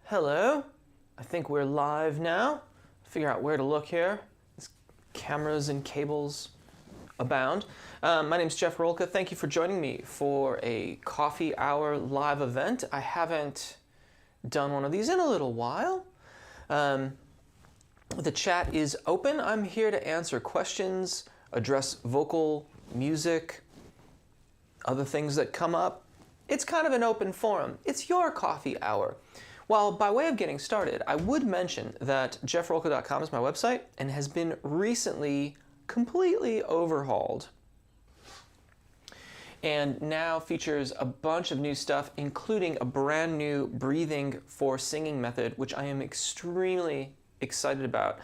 Hello. I think we're live now. Figure out where to look here. These cameras and cables abound. My name's Jeff Rolka. Thank you for joining me for a coffee hour live event. I haven't done one of these in a little while. The chat is open. I'm here to answer questions, address vocal, music, other things that come up. It's kind of an open forum. It's your coffee hour. Well, by way of getting started, I would mention that jeffrolka.com is my website and has been recently completely overhauled and now features a bunch of new stuff, including a brand new breathing for singing method, which I am extremely excited about.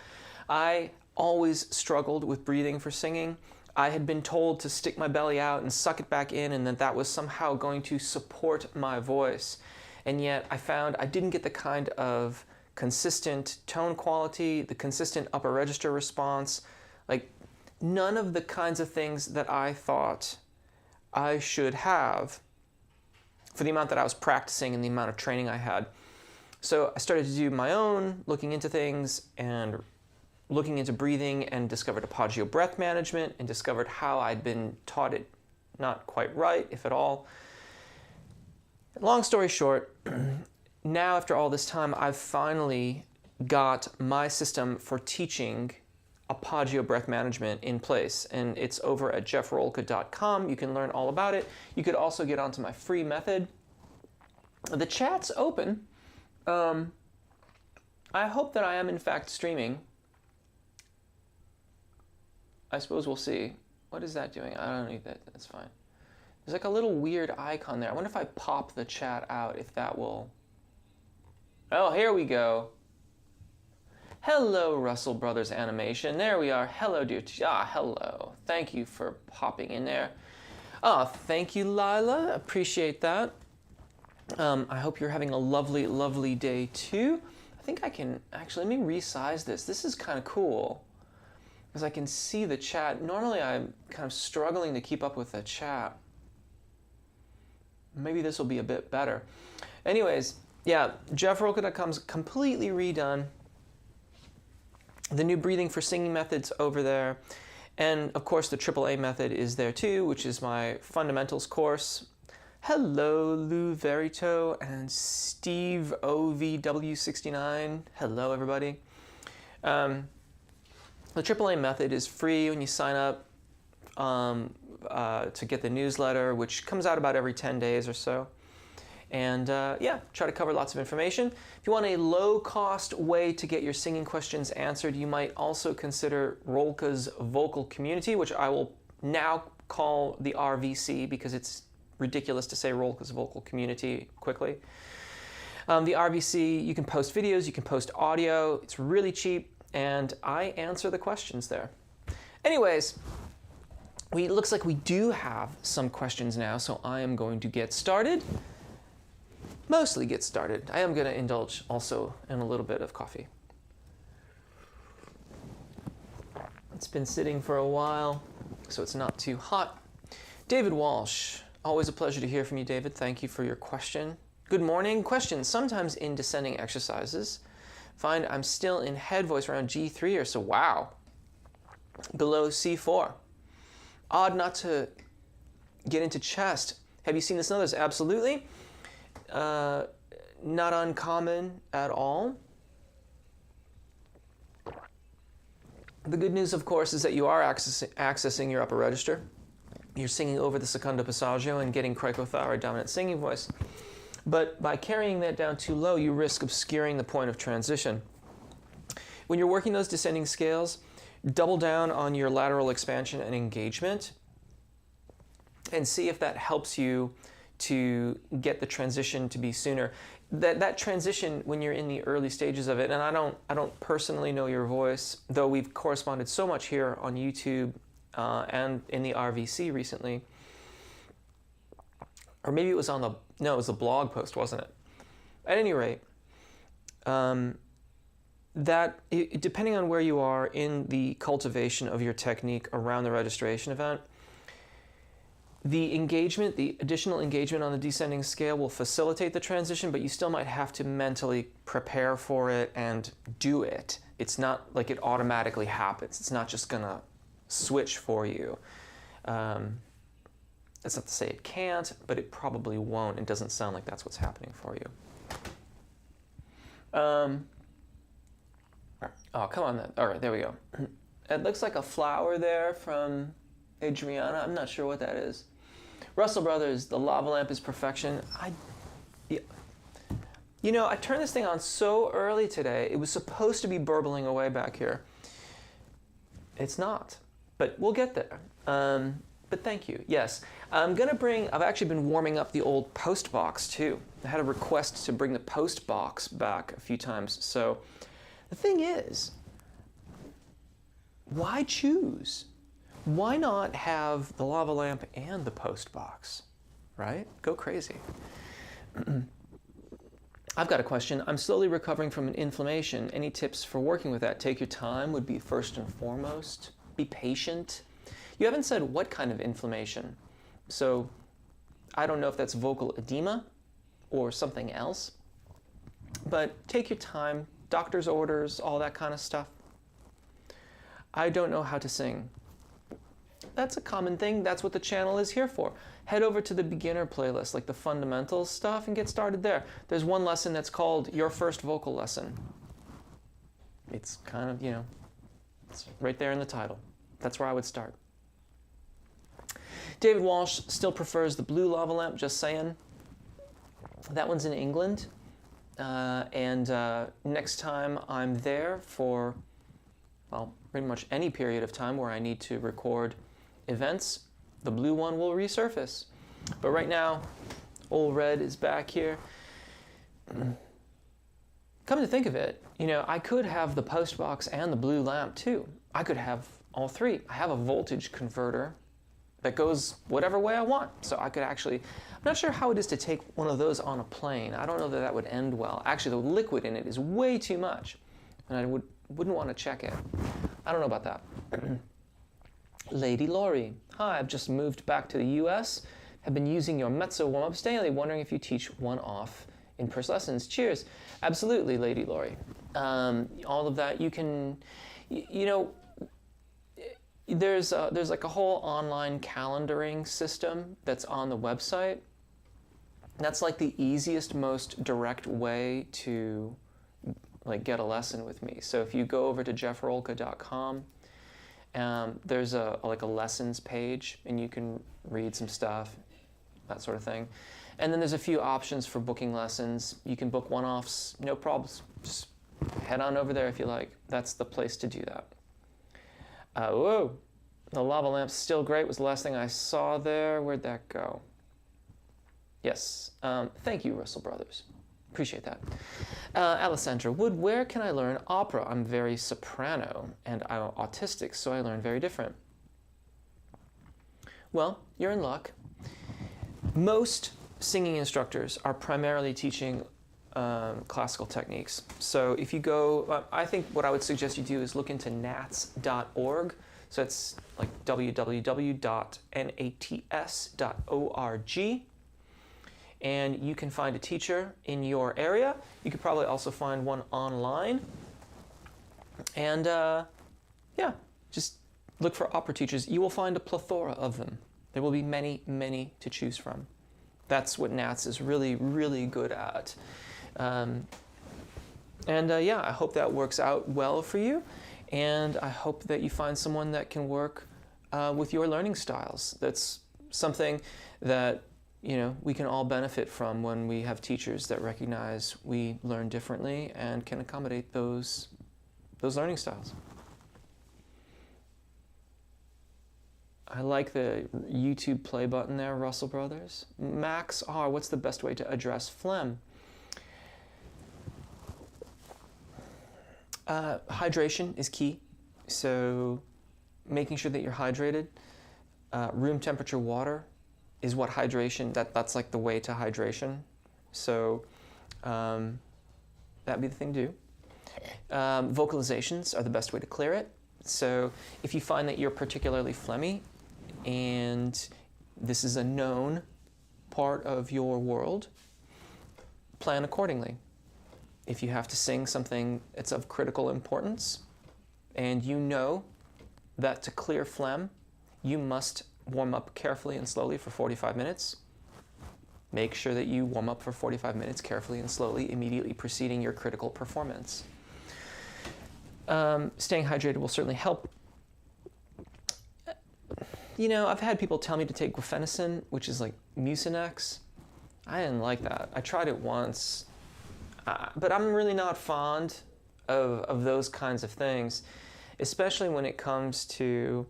I always struggled with breathing for singing. I had been told to stick my belly out and suck it back in, and that was somehow going to support my voice. And yet I found I didn't get the kind of consistent tone quality, the consistent upper register response, like none of the kinds of things that I thought I should have for the amount that I was practicing and the amount of training I had. So I started to do my own, looking into things and looking into breathing, and discovered Apagio breath management and discovered how I'd been taught it not quite right, if at all. Long story short, now after all this time, I've finally got my system for teaching Apagio breath management in place, and it's over at jeffrolka.com. You can learn all about it. You could also get onto my free method. The chat's open. I hope that I am in fact streaming. I suppose we'll see. What is that doing? I don't need that. That's fine. There's like a little weird icon there. I wonder if I pop the chat out, if that will... Oh, here we go. Hello, Russell Brothers Animation. There we are. Hello, dear. Hello. Thank you for popping in there. Oh, thank you, Lila. Appreciate that. I hope you're having a lovely, lovely day, too. I think I can... Actually, let me resize this. This is kind of cool, because I can see the chat. Normally, I'm kind of struggling to keep up with the chat. Maybe this will be a bit better. Anyways, yeah, jeffrolka.com's completely redone. The new breathing for singing method's over there. And of course, the AAA method is there too, which is my fundamentals course. Hello, Lou Verito and Steve OVW69. Hello, everybody. The AAA method is free when you sign up to get the newsletter, which comes out about every 10 days or so. And yeah, try to cover lots of information. If you want a low-cost way to get your singing questions answered, you might also consider Rolka's Vocal Community, which I will now call the RVC because it's ridiculous to say Rolka's Vocal Community quickly. The RVC, you can post videos, you can post audio. It's really cheap, and I answer the questions there. Anyways, it looks like we do have some questions now, so I am going to get started. Mostly get started. I am going to indulge also in a little bit of coffee. It's been sitting for a while, so it's not too hot. David Walsh, always a pleasure to hear from you, David. Thank you for your question. Good morning. Question, sometimes in descending exercises, find I'm still in head voice around G3 or so. Wow. Below C4. Odd not to get into chest. Have you seen this in others? Absolutely. Not uncommon at all. The good news, of course, is that you are accessing your upper register. You're singing over the secondo passaggio and getting cricothyroid dominant singing voice. But by carrying that down too low, you risk obscuring the point of transition. When you're working those descending scales, double down on your lateral expansion and engagement and see if that helps you to get the transition to be sooner. That transition, when you're in the early stages of it, and I don't personally know your voice, though we've corresponded so much here on YouTube and in the RVC recently, or maybe it was on the, no, it was a blog post, wasn't it? At any rate, depending on where you are in the cultivation of your technique around the registration event, The engagement, the additional engagement on the descending scale will facilitate the transition, but you still might have to mentally prepare for it and do it. It's not like it automatically happens. It's not just gonna switch for you. That's not to say it can't, but it probably won't. It doesn't sound like that's what's happening for you. Oh, come on then. All right, there we go. It looks like a flower there from Adriana. I'm not sure what that is. Russell Brothers, the lava lamp is perfection. You know, I turned this thing on so early today. It was supposed to be burbling away back here. It's not, but we'll get there. But thank you. Yes, I've actually been warming up the old post box too. I had a request to bring the post box back a few times. So the thing is, why choose? Why not have the lava lamp and the post box, right? Go crazy. I've got a question. I'm slowly recovering from an inflammation. Any tips for working with that? Take your time would be first and foremost. Be patient. You haven't said what kind of inflammation. So I don't know if that's vocal edema or something else. But take your time. Doctor's orders, all that kind of stuff. I don't know how to sing. That's a common thing. That's what the channel is here for. Head over to the beginner playlist, like the fundamentals stuff, and get started there. There's one lesson that's called Your First Vocal Lesson. It's kind of, it's right there in the title. That's where I would start. David Walsh still prefers the blue lava lamp, just saying. That one's in England. Next time I'm there for, well, pretty much any period of time where I need to record events, the blue one will resurface. But right now, old red is back here. Come to think of it, I could have the post box and the blue lamp too. I could have all three. I have a voltage converter that goes whatever way I want. So I could actually, I'm not sure how it is to take one of those on a plane. I don't know that that would end well. Actually, the liquid in it is way too much, and I wouldn't want to check it. I don't know about that. Lady Laurie, hi, I've just moved back to the US, have been using your mezzo warm-ups daily, wondering if you teach one-off in-person lessons. Cheers. Absolutely, Lady Laurie. All of that, you can, there's like a whole online calendaring system that's on the website. That's like the easiest, most direct way to get a lesson with me. So if you go over to jeffrolka.com, there's a lessons page, and you can read some stuff, that sort of thing. And then there's a few options for booking lessons. You can book one-offs, no problems. Just head on over there if you like. That's the place to do that. Whoa, the lava lamp's still great. Was the last thing I saw there. Where'd that go? Yes. Thank you, Russell Brothers. Appreciate that. Alessandra Wood, where can I learn opera? I'm very soprano and I'm autistic, so I learn very different. Well, you're in luck. Most singing instructors are primarily teaching classical techniques. So if you go, I think what I would suggest you do is look into nats.org. So it's like www.nats.org. And you can find a teacher in your area. You could probably also find one online. And just look for opera teachers. You will find a plethora of them. There will be many, many to choose from. That's what Nats is really, really good at. I hope that works out well for you. And I hope that you find someone that can work with your learning styles. That's something that we can all benefit from when we have teachers that recognize we learn differently and can accommodate those learning styles. I like the YouTube play button there, Russell Brothers. Max R, what's the best way to address phlegm? Hydration is key. So making sure that you're hydrated. Room temperature water is what hydration, that's like the way to hydration. So that'd be the thing to do. Vocalizations are the best way to clear it. So if you find that you're particularly phlegmy and This is a known part of your world. Plan accordingly. If you have to sing something that's of critical importance, and you know that to clear phlegm, you must warm up carefully and slowly for 45 minutes, make sure that you warm up for 45 minutes carefully and slowly, immediately preceding your critical performance. Staying hydrated will certainly help. You know, I've had people tell me to take guaifenesin, which is like Mucinex. I didn't like that. I tried it once, but I'm really not fond of those kinds of things, especially when it comes to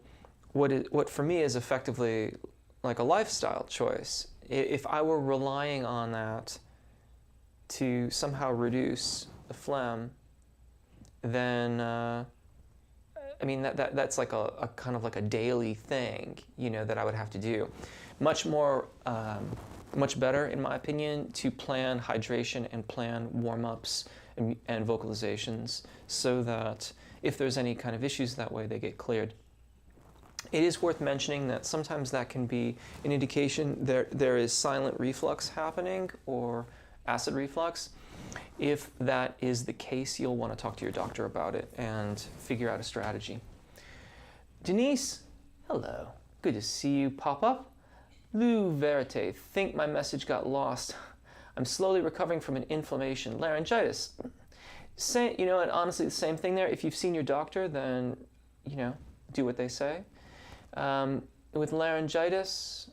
what for me is effectively like a lifestyle choice. If I were relying on that to somehow reduce the phlegm, then I mean that's like a kind of like a daily thing, you know, that I would have to do. Much better, in my opinion, to plan hydration and plan warm-ups and vocalizations, so that if there's any kind of issues that way, they get cleared. It is worth mentioning that sometimes that can be an indication there is silent reflux happening or acid reflux. If that is the case, you'll want to talk to your doctor about it and figure out a strategy. Denise, hello. Good to see you pop up. Lou Verite, think my message got lost. I'm slowly recovering from an inflammation, laryngitis. You know, and honestly, the same thing there. If you've seen your doctor, then, you know, do what they say. With laryngitis,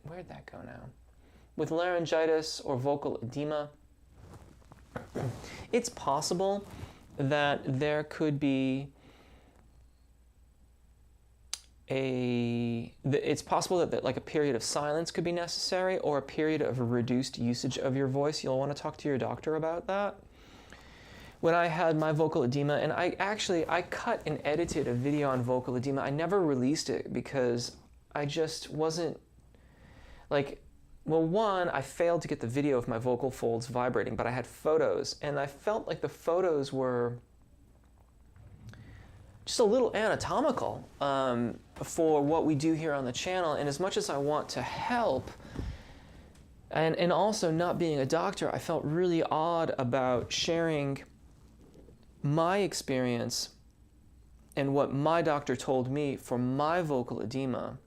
where'd that go now? With laryngitis or vocal edema, it's possible that there could be it's possible that like a period of silence could be necessary, or a period of reduced usage of your voice. You'll want to talk to your doctor about that. When I had my vocal edema, and I cut and edited a video on vocal edema. I never released it because I just wasn't like, well, one, I failed to get the video of my vocal folds vibrating, but I had photos, and I felt like the photos were just a little anatomical for what we do here on the channel. And as much as I want to help, and also not being a doctor, I felt really odd about sharing my experience and what my doctor told me for my vocal edema,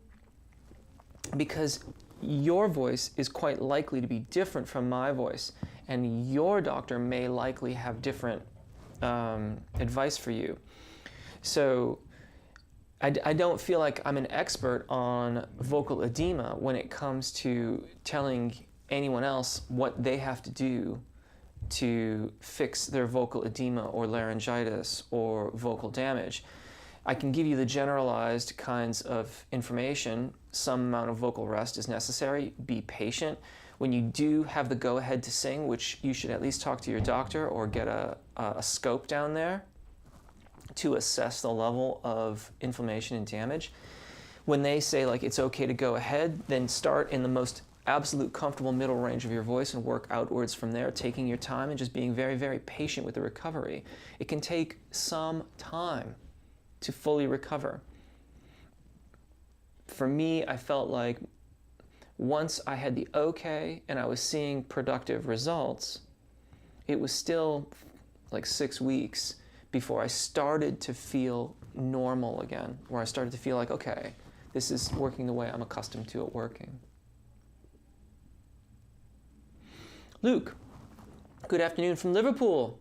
because your voice is quite likely to be different from my voice, and your doctor may likely have different advice for you. So I don't feel like I'm an expert on vocal edema when it comes to telling anyone else what they have to do to fix their vocal edema or laryngitis or vocal damage. I can give you the generalized kinds of information. Some amount of vocal rest is necessary. Be patient. When you do have the go-ahead to sing, which you should at least talk to your doctor or get a scope down there to assess the level of inflammation and damage. When they say like it's okay to go ahead, then start in the most absolute comfortable middle range of your voice and work outwards from there, taking your time and just being very, very patient with the recovery. It can take some time to fully recover. For me, I felt like once I had the okay and I was seeing productive results, it was still like 6 weeks before I started to feel normal again, where I started to feel like, okay, this is working the way I'm accustomed to it working. Luke, good afternoon from Liverpool.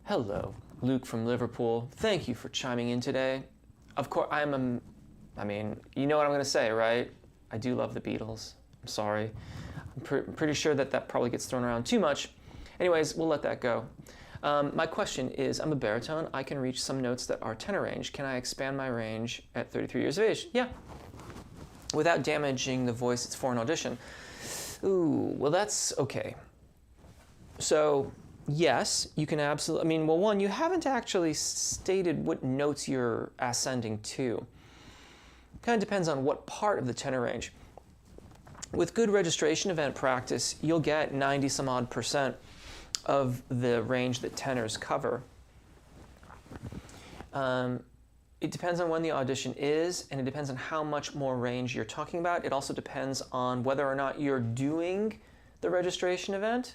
Hello, Luke from Liverpool. Thank you for chiming in today. Of course, I mean, you know what I'm going to say, right? I do love the Beatles. I'm sorry. I'm pretty sure that probably gets thrown around too much. Anyways, we'll let that go. My question is, I'm a baritone. I can reach some notes that are tenor range. Can I expand my range at 33 years of age? Yeah. Without damaging the voice it's for an audition. Ooh, well, that's okay. So, yes, you can absolutely, I mean, well, one, you haven't actually stated what notes you're ascending to. Kind of depends on what part of the tenor range. With good registration event practice, you'll get 90 some odd % of the range that tenors cover. it depends on when the audition is, and it depends on how much more range you're talking about. It also depends on whether or not you're doing the registration event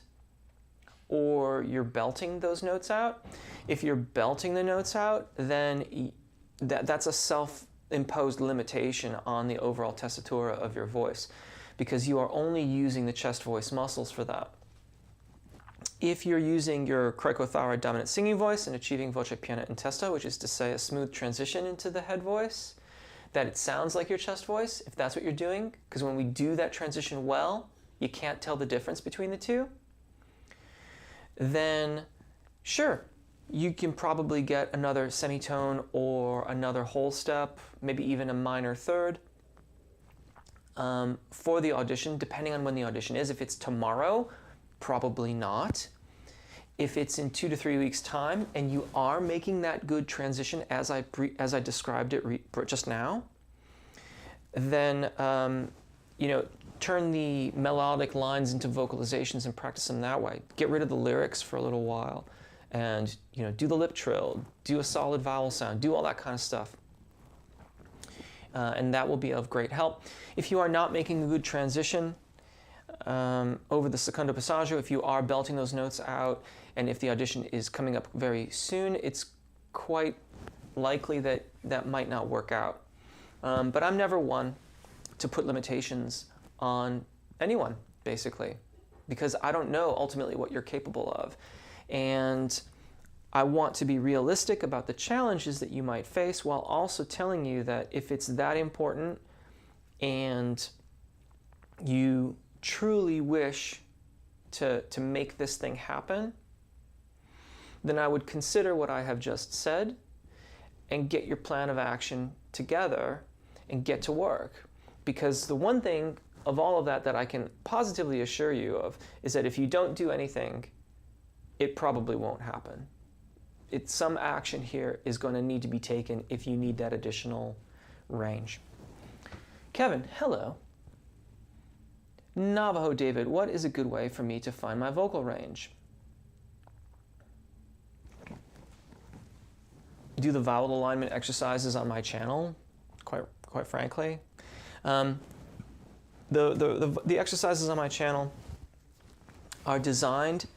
or you're belting those notes out. If you're belting the notes out, then that's a self-imposed limitation on the overall tessitura of your voice, because you are only using the chest voice muscles for that. If you're using your cricothyroid dominant singing voice and achieving voce piena in testa, which is to say a smooth transition into the head voice, that it sounds like your chest voice, if that's what you're doing, because when we do that transition well, you can't tell the difference between the two, then sure, you can probably get another semitone or another whole step, maybe even a minor third for the audition, depending on when the audition is. If it's tomorrow, probably not. If it's in 2 to 3 weeks' time and you are making that good transition as I described it just now, then turn the melodic lines into vocalizations and practice them that way. Get rid of the lyrics for a little while, and do the lip trill, do a solid vowel sound, do all that kind of stuff. And that will be of great help. If you are not making a good transition over the secondo passaggio, if you are belting those notes out, and if the audition is coming up very soon, it's quite likely that that might not work out. But I'm never one to put limitations on anyone, basically, because I don't know ultimately what you're capable of. And I want to be realistic about the challenges that you might face, while also telling you that if it's that important and you truly wish to make this thing happen, then I would consider what I have just said and get your plan of action together and get to work. Because the one thing of all of that I can positively assure you of is that if you don't do anything, it probably won't happen. Some action here is going to need to be taken if you need that additional range. Kevin, hello. Navajo David, what is a good way for me to find my vocal range? Do the vowel alignment exercises on my channel, quite frankly. The exercises on my channel are designed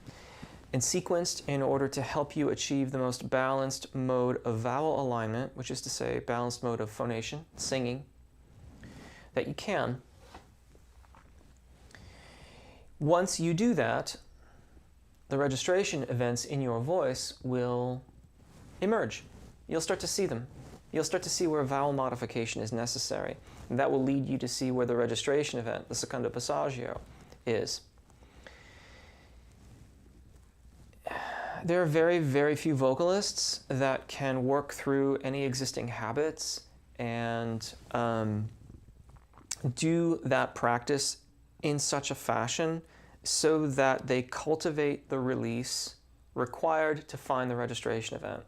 and sequenced in order to help you achieve the most balanced mode of vowel alignment, which is to say balanced mode of phonation, singing, that you can. Once you do that, the registration events in your voice will emerge. You'll start to see them. You'll start to see where vowel modification is necessary. And that will lead you to see where the registration event, the secondo passaggio, is. There are very, very few vocalists that can work through any existing habits and do that practice in such a fashion so that they cultivate the release required to find the registration event.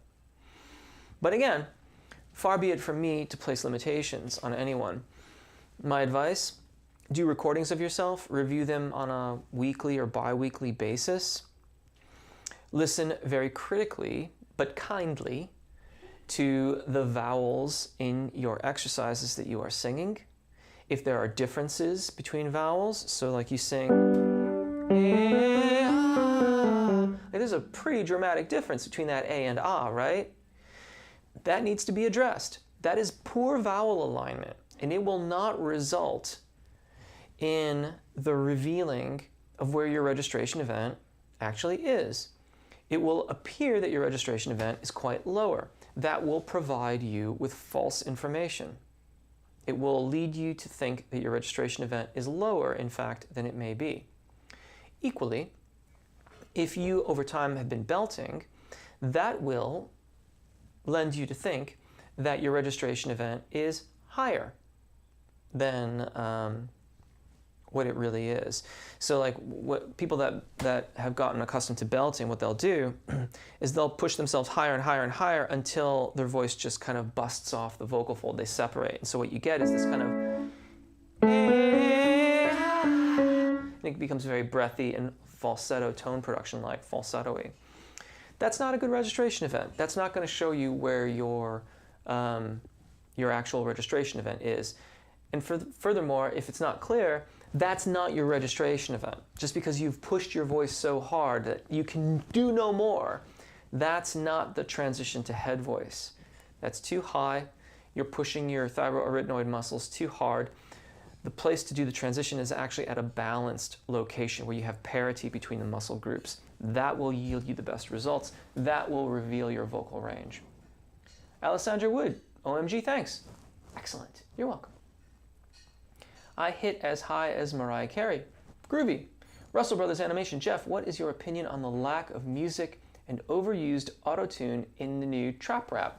But again, far be it from me to place limitations on anyone. My advice, do recordings of yourself, review them on a weekly or bi-weekly basis. Listen very critically, but kindly, to the vowels in your exercises that you are singing. If there are differences between vowels, so like you sing, there's a pretty dramatic difference between that A and Ah, right? That needs to be addressed. That is poor vowel alignment, and it will not result in the revealing of where your registration event actually is. It will appear that your registration event is quite lower. That will provide you with false information. It will lead you to think that your registration event is lower, in fact, than it may be. Equally, if you over time have been belting, that will lend you to think that your registration event is higher than what it really is. So like what people that have gotten accustomed to belting, what they'll do is they'll push themselves higher and higher and higher until their voice just kind of busts off the vocal fold, they separate. And so what you get is this kind of, and it becomes very breathy and falsetto tone production, like falsetto-y. That's not a good registration event. That's not going to show you where your your actual registration event is. And furthermore, if it's not clear, that's not your registration event. Just because you've pushed your voice so hard that you can do no more, that's not the transition to head voice. That's too high. You're pushing your thyroarytenoid muscles too hard. The place to do the transition is actually at a balanced location where you have parity between the muscle groups. That will yield you the best results. That will reveal your vocal range. Alessandra Wood, OMG, thanks. Excellent. You're welcome. I hit as high as Mariah Carey. Groovy. Russell Brothers Animation. Jeff, what is your opinion on the lack of music and overused autotune in the new trap rap?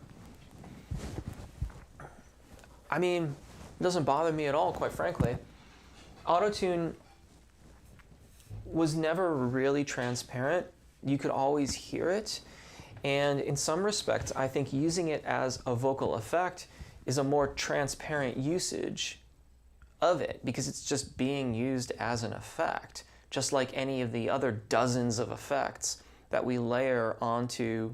I mean, it doesn't bother me at all, quite frankly. Autotune was never really transparent. You could always hear it. And in some respects, I think using it as a vocal effect is a more transparent usage of it because it's just being used as an effect, just like any of the other dozens of effects that we layer onto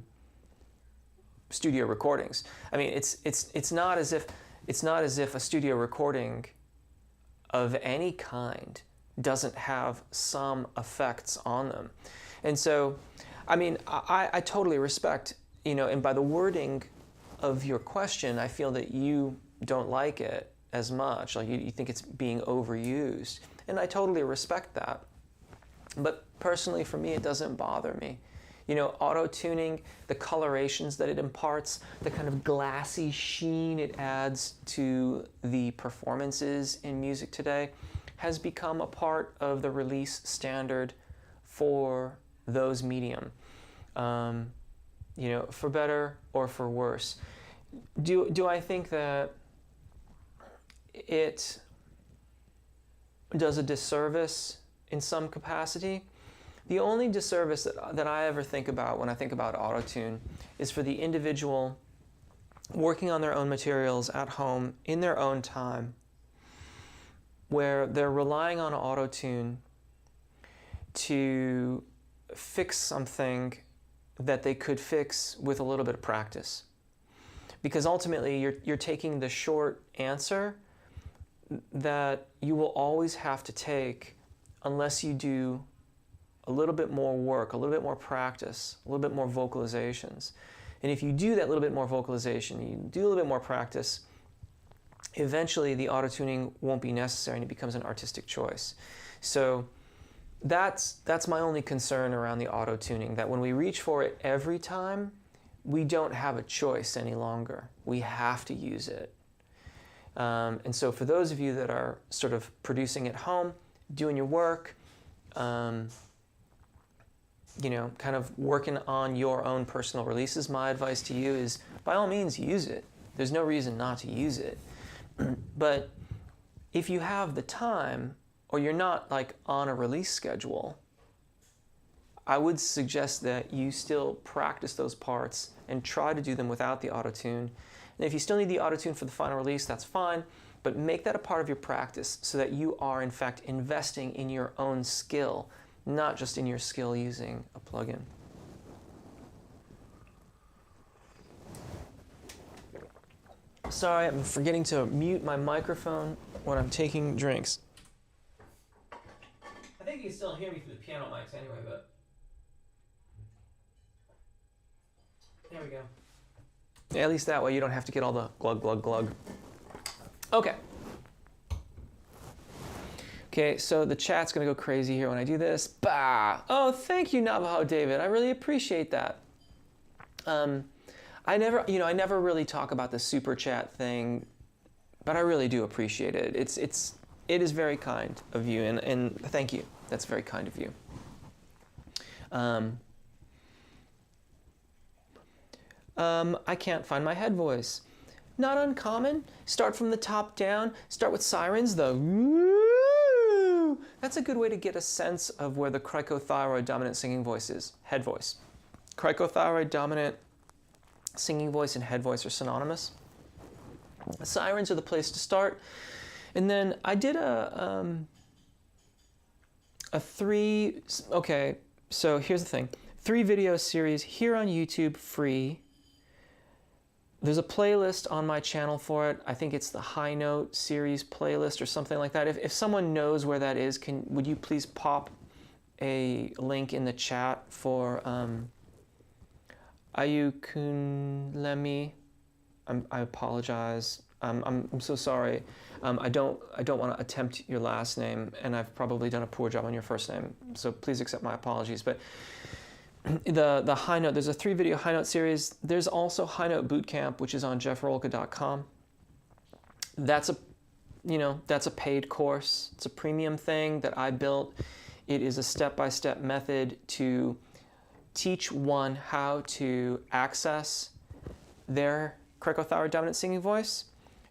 studio recordings. I mean, it's not as if a studio recording of any kind doesn't have some effects on them. And so, I mean, I totally respect, and by the wording of your question, I feel that you don't like it as much, like you think it's being overused. And I totally respect that. But personally, for me, it doesn't bother me. Auto-tuning, the colorations that it imparts, the kind of glassy sheen it adds to the performances in music today has become a part of the release standard for those medium, for better or for worse. Do I think that it does a disservice in some capacity? The only disservice that I ever think about when I think about autotune is for the individual working on their own materials at home in their own time, where they're relying on autotune to fix something that they could fix with a little bit of practice. Because ultimately, you're taking the short answer that you will always have to take unless you do a little bit more work, a little bit more practice, a little bit more vocalizations. And if you do that little bit more vocalization, you do a little bit more practice, eventually the auto-tuning won't be necessary and it becomes an artistic choice. So that's my only concern around the auto-tuning, that when we reach for it every time, we don't have a choice any longer. We have to use it. And so for those of you that are sort of producing at home, doing your work, kind of working on your own personal releases, my advice to you is, by all means, use it. There's no reason not to use it. But if you have the time, or you're not like on a release schedule, I would suggest that you still practice those parts and try to do them without the auto-tune. And if you still need the auto-tune for the final release, that's fine, but make that a part of your practice so that you are, in fact, investing in your own skill, not just in your skill using a plugin. Sorry, I'm forgetting to mute my microphone when I'm taking drinks. I think you can still hear me through the piano mics anyway, but there we go. Yeah, at least that way you don't have to get all the glug, glug, glug. Okay. Okay, so the chat's gonna go crazy here when I do this. Bah! Oh, thank you, Navajo David. I really appreciate that. I never really talk about the super chat thing, but I really do appreciate it. It is very kind of you, and thank you. That's very kind of you. I can't find my head voice. Not uncommon. Start from the top down. Start with sirens, the woo. That's a good way to get a sense of where the cricothyroid dominant singing voice is. Head voice. Cricothyroid dominant singing voice and head voice are synonymous. Sirens are the place to start. And then I did okay, so here's the thing. 3 video series here on YouTube, free, There's a playlist on my channel for it. I think it's the High Note series playlist or something like that. If someone knows where that is, would you please pop a link in the chat for Ayukunlemi? I apologize. I'm so sorry. I don't want to attempt your last name, and I've probably done a poor job on your first name. So please accept my apologies. But the High Note, there's a 3-video High Note series. There's also High Note Bootcamp, which is on jeffrolka.com. That's a paid course. It's a premium thing that I built. It is a step-by-step method to teach one how to access their cricothyroid dominant singing voice,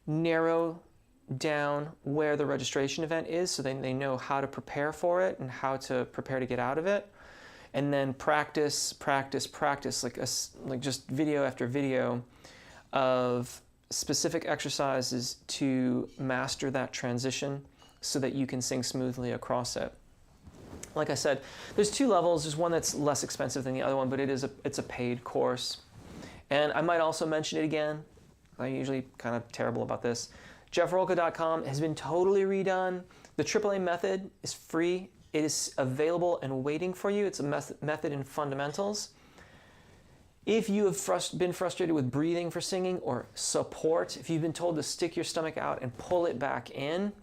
narrow down where the registration event is so they know how to prepare for it and how to prepare to get out of it, and then practice, like just video after video of specific exercises to master that transition so that you can sing smoothly across it. Like I said, there's 2 levels. There's one that's less expensive than the other one, but it's a paid course. And I might also mention it again. I'm usually kind of terrible about this. jeffrolka.com has been totally redone. The AAA method is free. It is available and waiting for you. It's a method in fundamentals. If you have been frustrated with breathing for singing or support, if you've been told to stick your stomach out and pull it back in,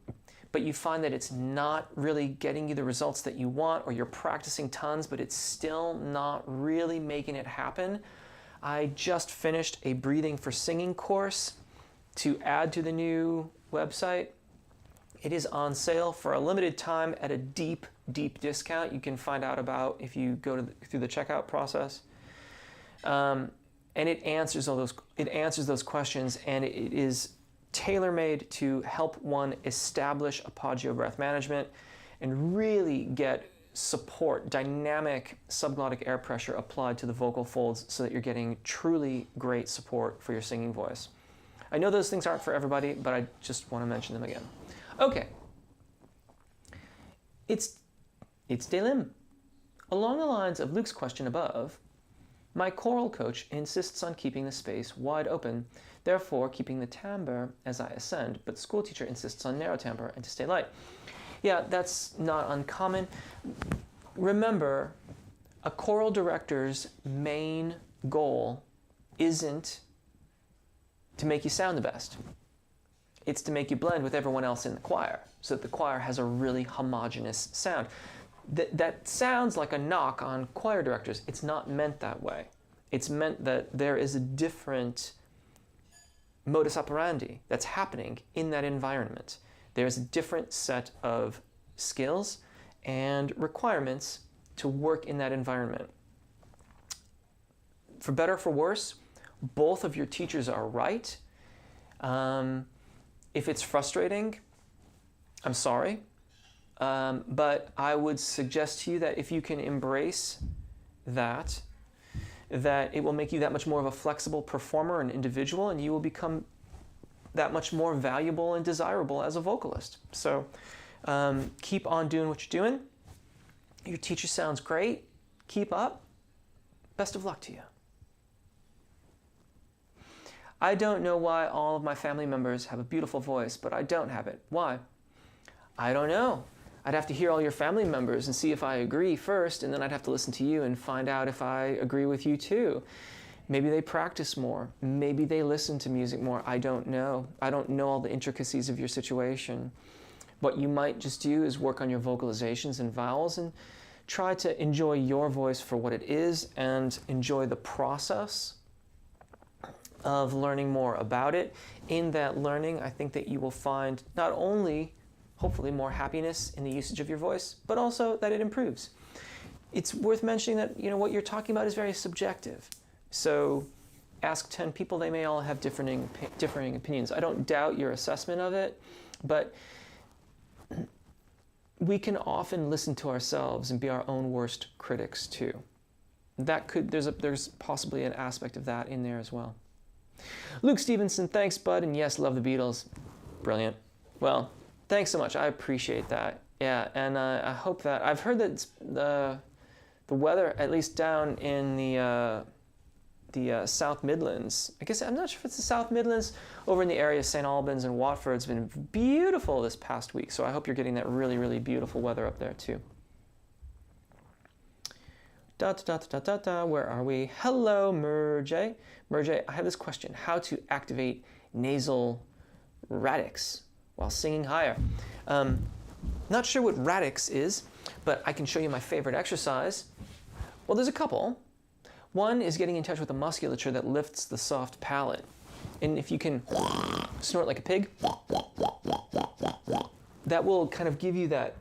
but you find that it's not really getting you the results that you want, or you're practicing tons, but it's still not really making it happen, I just finished a breathing for singing course to add to the new website. It is on sale for a limited time at a deep, deep discount. You can find out about if you go through the checkout process. And it answers those questions, and it is tailor-made to help one establish apagio breath management and really get support, dynamic subglottic air pressure applied to the vocal folds so that you're getting truly great support for your singing voice. I know those things aren't for everybody, but I just want to mention them again. Okay. It's Delim. Along the lines of Luke's question above, my choral coach insists on keeping the space wide open, therefore keeping the timbre as I ascend, but the school teacher insists on narrow timbre and to stay light. Yeah, that's not uncommon. Remember, a choral director's main goal isn't to make you sound the best. It's to make you blend with everyone else in the choir so that the choir has a really homogeneous sound. That sounds like a knock on choir directors. It's not meant that way. It's meant that there is a different modus operandi that's happening in that environment. There's a different set of skills and requirements to work in that environment. For better or for worse, both of your teachers are right. If it's frustrating, I'm sorry. But I would suggest to you that if you can embrace that it will make you that much more of a flexible performer and individual, and you will become that much more valuable and desirable as a vocalist. So keep on doing what you're doing. Your teacher sounds great. Keep up. Best of luck to you. I don't know why all of my family members have a beautiful voice, but I don't have it. Why? I don't know. I'd have to hear all your family members and see if I agree first, and then I'd have to listen to you and find out if I agree with you too. Maybe they practice more. Maybe they listen to music more. I don't know. I don't know all the intricacies of your situation. What you might just do is work on your vocalizations and vowels and try to enjoy your voice for what it is and enjoy the process of learning more about it. In that learning, I think that you will find not only hopefully more happiness in the usage of your voice, but also that it improves. It's worth mentioning that what you're talking about is very subjective. So ask 10 people, they may all have differing opinions. I don't doubt your assessment of it, but we can often listen to ourselves and be our own worst critics too. There's possibly an aspect of that in there as well. Luke Stevenson, thanks, bud, and yes, love the Beatles. Brilliant. Well, thanks so much. I appreciate that. Yeah, and I hope that I've heard that the weather, at least down in the the South Midlands. I guess I'm not sure if it's the South Midlands. Over in the area of St. Albans and Watford, it's been beautiful this past week. So I hope you're getting that really, really beautiful weather up there too. Where are we? Hello, Merjay. Merjay, I have this question. How to activate nasal Radix while singing higher. Not sure what Radix is, but I can show you my favorite exercise. Well, there's a couple. One is getting in touch with the musculature that lifts the soft palate. And if you can snort like a pig, that will kind of give you that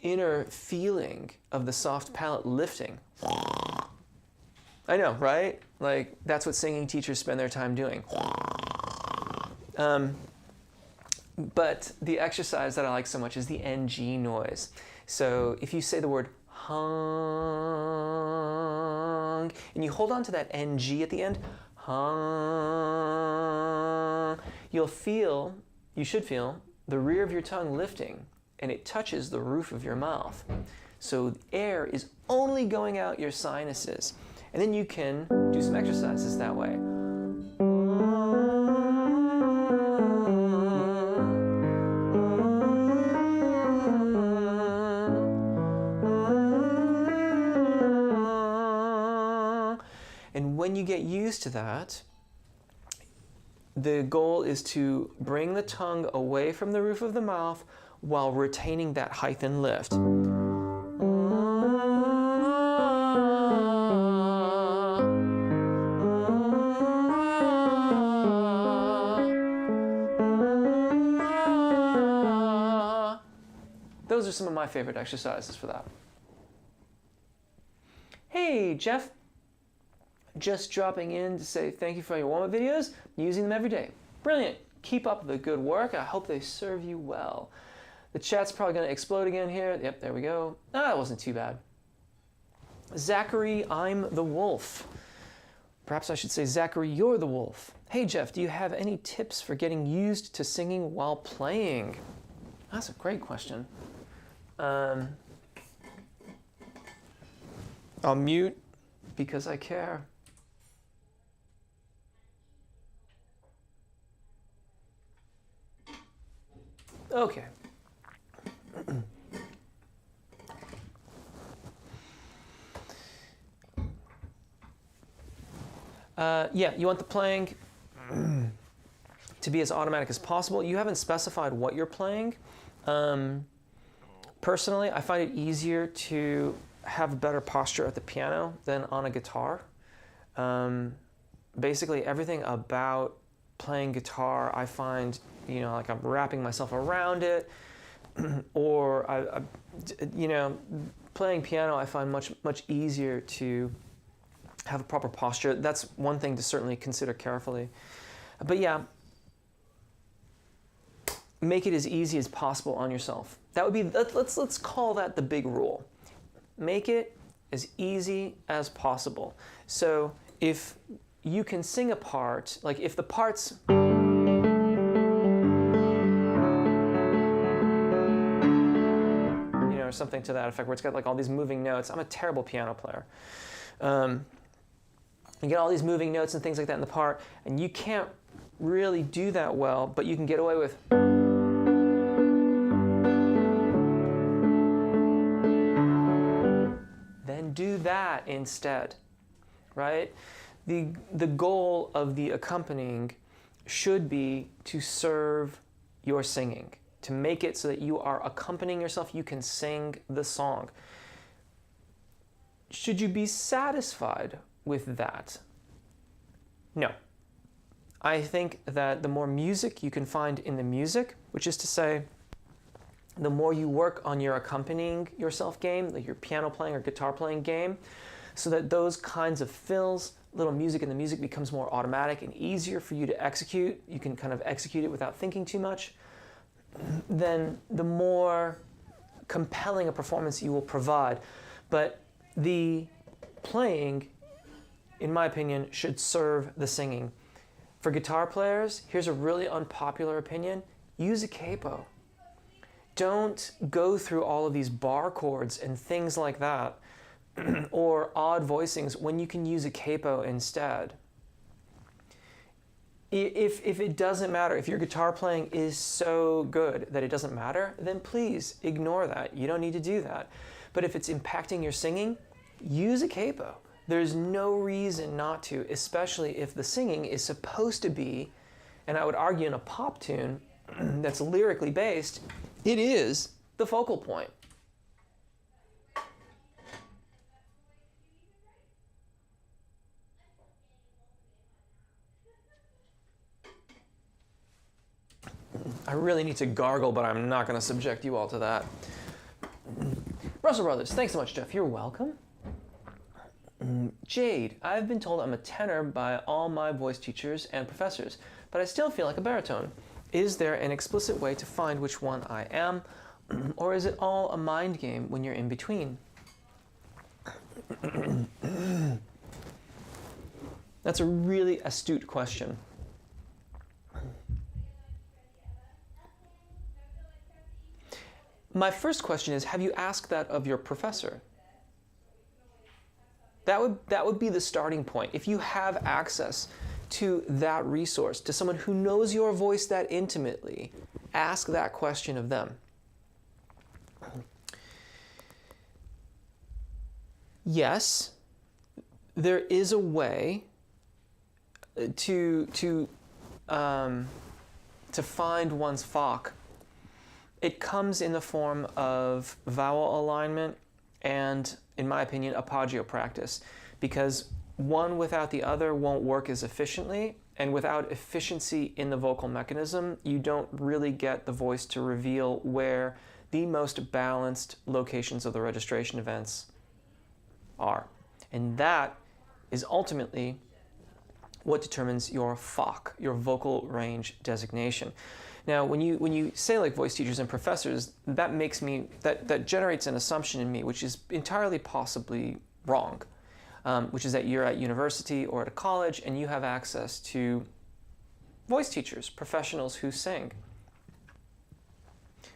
inner feeling of the soft palate lifting. I know, right? Like, that's what singing teachers spend their time doing. But the exercise that I like so much is the NG noise. So if you say the word hung, and you hold on to that NG at the end, hung, you should feel the rear of your tongue lifting, and it touches the roof of your mouth. So air is only going out your sinuses. And then you can do some exercises that way. And when you get used to that, the goal is to bring the tongue away from the roof of the mouth while retaining that height and lift. Those are some of my favorite exercises for that. Hey, Jeff. Just dropping in to say thank you for your warm-up videos. Using them every day. Brilliant. Keep up the good work. I hope they serve you well. The chat's probably going to explode again here. Yep, there we go. That wasn't too bad. Zachary, I'm the wolf. Perhaps I should say, Zachary, you're the wolf. Hey, Jeff, do you have any tips for getting used to singing while playing? That's a great question. I'll mute because I care. Okay. Yeah, you want the playing to be as automatic as possible. You haven't specified what you're playing. Personally, I find it easier to have better posture at the piano than on a guitar. Basically, everything about playing guitar, I find, like I'm wrapping myself around it, or playing piano, I find much easier to have a proper posture. That's one thing to certainly consider carefully. But yeah, make it as easy as possible on yourself. That would be, let's call that the big rule. Make it as easy as possible. So if you can sing a part, like if the part's or something to that effect, where it's got like all these moving notes. I'm a terrible piano player. You get all these moving notes and things like that in the part, and you can't really do that well, but you can get away with then do that instead, right? The goal of the accompanying should be to serve your singing, to make it so that you are accompanying yourself, you can sing the song. Should you be satisfied with that? No. I think that the more music you can find in the music, which is to say, the more you work on your accompanying yourself game, like your piano playing or guitar playing game, so that those kinds of fills, little music in the music becomes more automatic and easier for you to execute. You can kind of execute it without thinking too much. Then the more compelling a performance you will provide. But the playing, in my opinion, should serve the singing. For guitar players, here's a really unpopular opinion. Use a capo. Don't go through all of these bar chords and things like that or odd voicings when you can use a capo instead. If it doesn't matter, if your guitar playing is so good that it doesn't matter, then please ignore that. You don't need to do that. But if it's impacting your singing, use a capo. There's no reason not to, especially if the singing is supposed to be, and I would argue in a pop tune that's lyrically based, it is the focal point. I really need to gargle, but I'm not going to subject you all to that. Russell Brothers, thanks so much, Jeff. You're welcome. Jade, I've been told I'm a tenor by all my voice teachers and professors, but I still feel like a baritone. Is there an explicit way to find which one I am, or is it all a mind game when you're in between? That's a really astute question. My first question is, have you asked that of your professor? That would be the starting point. If you have access to that resource, to someone who knows your voice that intimately, ask that question of them. Yes, there is a way to find one's FOC. It comes in the form of vowel alignment and, in my opinion, appoggio practice, because one without the other won't work as efficiently, and without efficiency in the vocal mechanism, you don't really get the voice to reveal where the most balanced locations of the registration events are. And that is ultimately what determines your FOC, your vocal range designation. Now, when you say like voice teachers and professors, that generates an assumption in me, which is entirely possibly wrong, which is that you're at university or at a college and you have access to voice teachers, professionals who sing.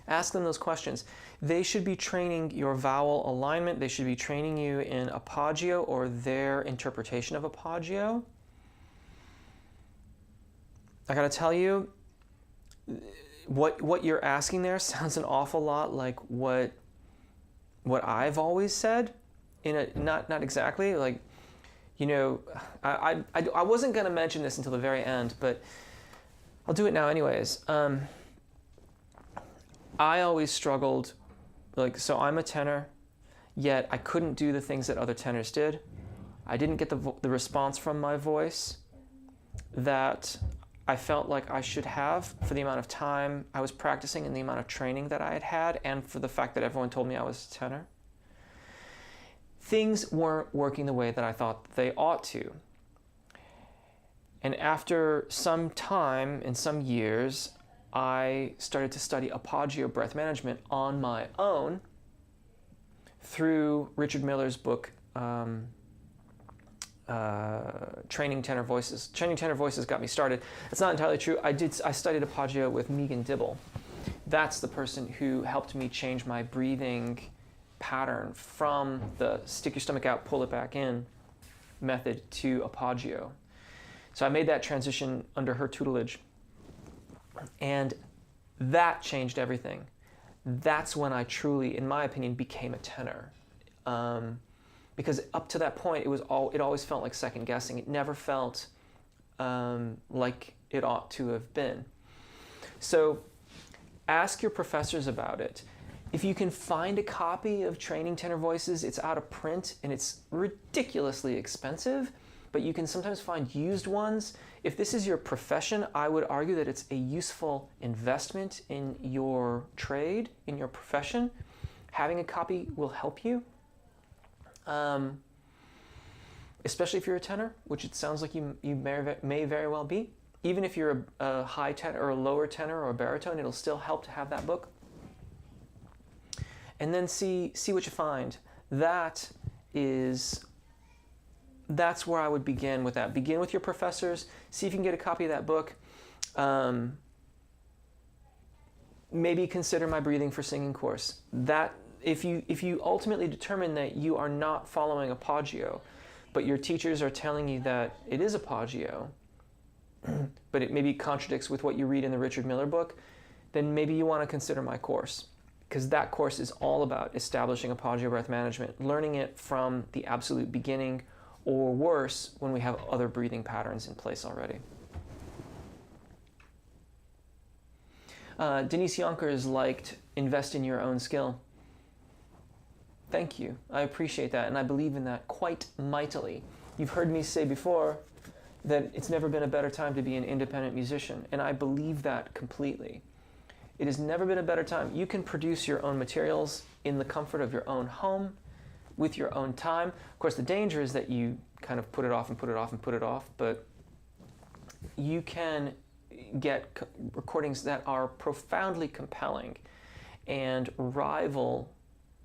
Ask them those questions. They should be training your vowel alignment. They should be training you in appoggio or their interpretation of appoggio. I gotta tell you, what you're asking there sounds an awful lot like what I've always said. Not exactly like, you know, I wasn't gonna mention this until the very end, but I'll do it now anyways. I always struggled, like, so I'm a tenor, yet I couldn't do the things that other tenors did. I didn't get the response from my voice that I felt like I should have for the amount of time I was practicing and the amount of training that I had had, and for the fact that everyone told me I was a tenor. Things weren't working the way that I thought they ought to. And after some time and some years, I started to study appoggio breath management on my own through Richard Miller's book, Training Tenor Voices. Training Tenor Voices got me started. It's not entirely true. I studied appoggio with Megan Dibble. That's the person who helped me change my breathing pattern from the stick your stomach out, pull it back in method to appoggio. So I made that transition under her tutelage. And that changed everything. That's when I truly, in my opinion, became a tenor. Because up to that point, it always felt like second guessing. It never felt like it ought to have been. So ask your professors about it. If you can find a copy of Training Tenor Voices, it's out of print and it's ridiculously expensive, but you can sometimes find used ones. If this is your profession, I would argue that it's a useful investment in your trade, in your profession. Having a copy will help you. Especially if you're a tenor, which it sounds like you may very well be. Even if you're a high tenor or a lower tenor or a baritone, it'll still help to have that book. And then see what you find. That's where I would begin with that. Begin with your professors. See if you can get a copy of that book. Maybe consider my Breathing for Singing course. That if you ultimately determine that you are not following appoggio, but your teachers are telling you that it is appoggio, but it maybe contradicts with what you read in the Richard Miller book, then maybe you want to consider my course, because that course is all about establishing apogeo breath management, learning it from the absolute beginning, or worse, when we have other breathing patterns in place already. Denise Yonkers liked invest in your own skill. Thank you. I appreciate that, and I believe in that quite mightily. You've heard me say before that it's never been a better time to be an independent musician, and I believe that completely. It has never been a better time. You can produce your own materials in the comfort of your own home, with your own time. Of course, the danger is that you kind of put it off and put it off and put it off, but you can get recordings that are profoundly compelling and rival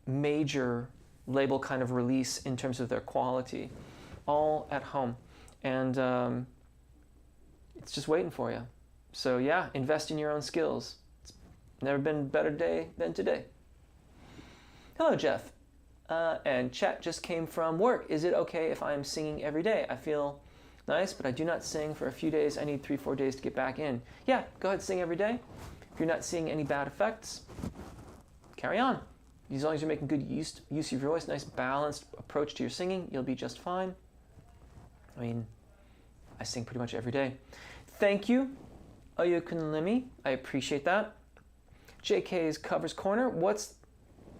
major label kind of release in terms of their quality, all at home. And it's just waiting for you. So yeah, invest in your own skills. It's never been a better day than today. Hello, Jeff. And chat just came from work. Is it okay if I'm singing every day? I feel nice, but I do not sing for a few days. I need 3-4 days to get back in. Yeah, go ahead, sing every day. If you're not seeing any bad effects, carry on. As long as you're making good use of your voice, nice balanced approach to your singing, you'll be just fine. I mean, I sing pretty much every day. Thank you, Oyokunlemi. I appreciate that. JK's Covers Corner.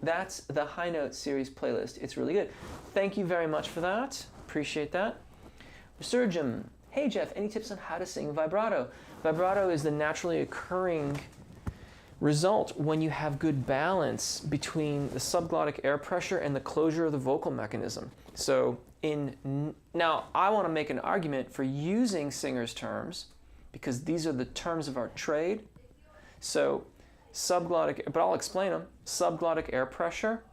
That's the High Note series playlist. It's really good. Thank you very much for that. Appreciate that. Resurgam. Hey Jeff, any tips on how to sing vibrato? Vibrato is the naturally occurring result when you have good balance between the subglottic air pressure and the closure of the vocal mechanism. So now I want to make an argument for using singer's terms, because these are the terms of our trade. So subglottic, but I'll explain them. Subglottic air pressure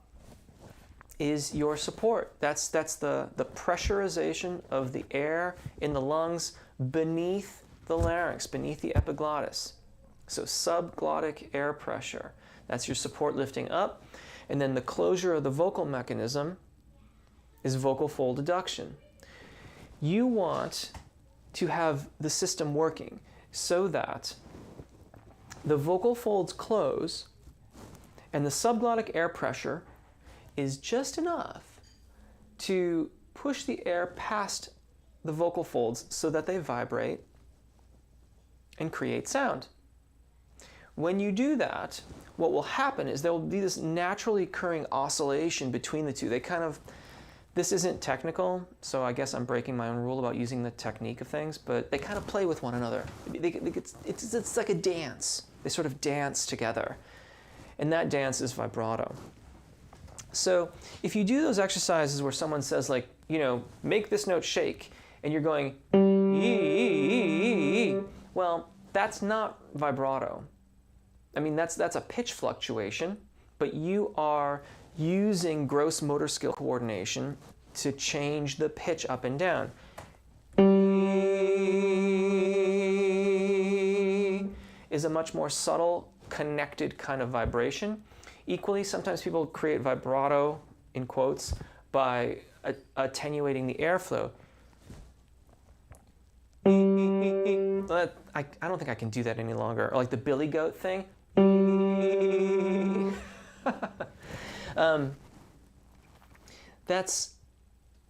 is your support. That's the pressurization of the air in the lungs beneath the larynx, beneath the epiglottis. So subglottic air pressure, that's your support lifting up. And then the closure of the vocal mechanism is vocal fold adduction. You want to have the system working so that the vocal folds close and the subglottic air pressure is just enough to push the air past the vocal folds so that they vibrate and create sound. When you do that, what will happen is there will be this naturally occurring oscillation between the two. They kind of, this isn't technical, so I guess I'm breaking my own rule about using the technique of things, but they kind of play with one another. It's like a dance. They sort of dance together. And that dance is vibrato. So if you do those exercises where someone says, like, you know, make this note shake, and you're going, well, that's not vibrato. I mean, that's a pitch fluctuation, but you are using gross motor skill coordination to change the pitch up and down. Is a much more subtle, connected kind of vibration. Equally, sometimes people create vibrato, in quotes, by attenuating the airflow. I don't think I can do that any longer. Or like the billy goat thing. That's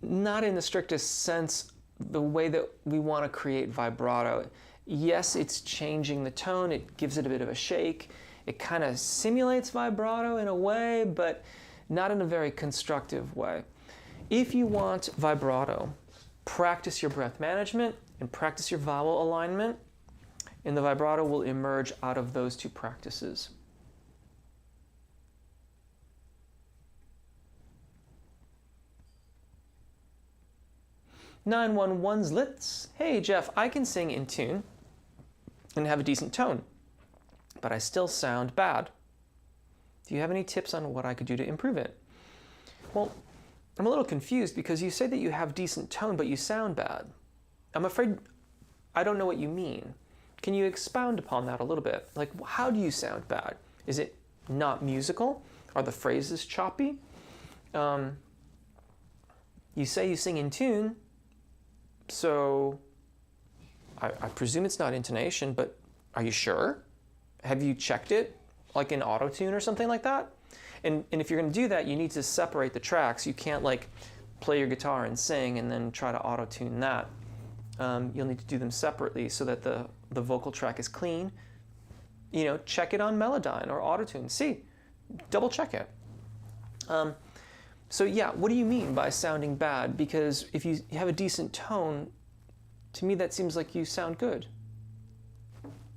not in the strictest sense the way that we want to create vibrato. Yes, it's changing the tone, it gives it a bit of a shake, it kind of simulates vibrato in a way, but not in a very constructive way. If you want vibrato, practice your breath management and practice your vowel alignment, and the vibrato will emerge out of those two practices. Zlitz. Hey Jeff, I can sing in tune and have a decent tone, but I still sound bad. Do you have any tips on what I could do to improve it? Well, I'm a little confused because you say that you have decent tone, but you sound bad. I'm afraid I don't know what you mean. Can you expound upon that a little bit? Like, how do you sound bad? Is it not musical? Are the phrases choppy? You say you sing in tune, so I presume it's not intonation, but are you sure? Have you checked it, like in auto-tune or something like that? And if you're going to do that, you need to separate the tracks. You can't like play your guitar and sing and then try to auto-tune that. You'll need to do them separately so that the vocal track is clean. You know, check it on Melodyne or auto-tune. See, double check it. So yeah, what do you mean by sounding bad? Because if you have a decent tone, to me that seems like you sound good.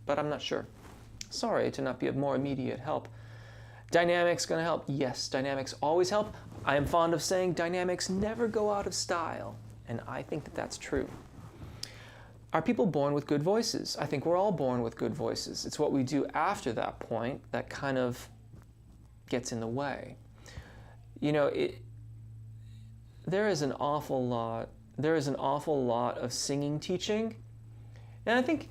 But I'm not sure. Sorry to not be of more immediate help. Dynamics gonna help? Yes, dynamics always help. I am fond of saying dynamics never go out of style, and I think that that's true. Are people born with good voices? I think we're all born with good voices. It's what we do after that point that kind of gets in the way. You know, there is an awful lot of singing teaching, and I think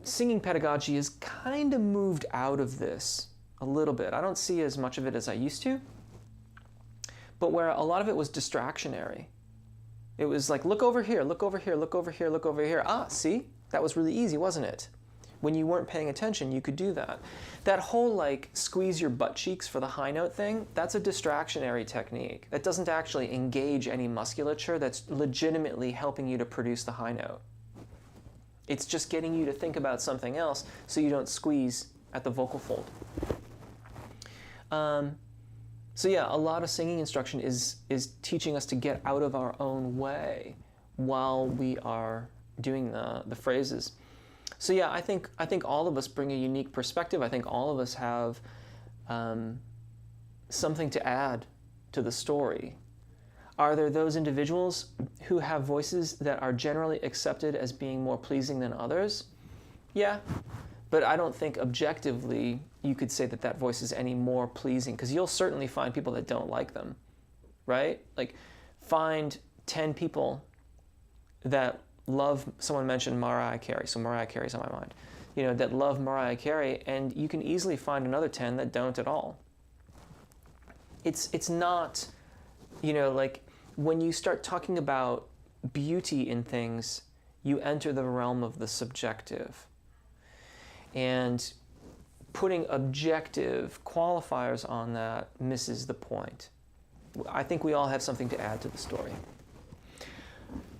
singing pedagogy has kind of moved out of this a little bit. I don't see as much of it as I used to, but where a lot of it was distractionary. It was like, look over here, look over here, look over here, look over here. Ah, see? That was really easy, wasn't it? When you weren't paying attention, you could do that. That whole like squeeze your butt cheeks for the high note thing, that's a distractionary technique. That doesn't actually engage any musculature that's legitimately helping you to produce the high note. It's just getting you to think about something else so you don't squeeze at the vocal fold. So yeah, a lot of singing instruction is teaching us to get out of our own way while we are doing the phrases. So yeah, I think all of us bring a unique perspective. I think all of us have something to add to the story. Are there those individuals who have voices that are generally accepted as being more pleasing than others? Yeah, but I don't think objectively you could say that that voice is any more pleasing, because you'll certainly find people that don't like them, right? Like, find 10 people that love, someone mentioned Mariah Carey, so Mariah Carey's on my mind, you know, that love Mariah Carey, and you can easily find another 10 that don't at all. It's not, you know, like, when you start talking about beauty in things, you enter the realm of the subjective. And putting objective qualifiers on that misses the point. I think we all have something to add to the story.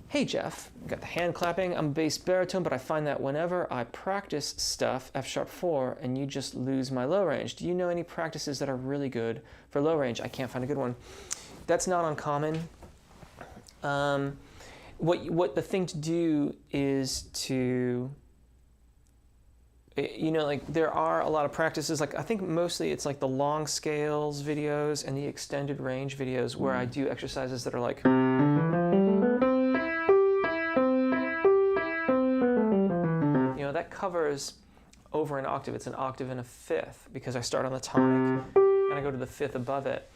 Hey Jeff, got the hand clapping. I'm bass baritone, but I find that whenever I practice stuff, F#4, and you just lose my low range. Do you know any practices that are really good for low range? I can't find a good one. That's not uncommon. What the thing to do is to, you know, like, there are a lot of practices, like, I think mostly it's like the long scales videos and the extended range videos where I do exercises that are like, you know, that covers over an octave. It's an octave and a fifth because I start on the tonic and I go to the fifth above it.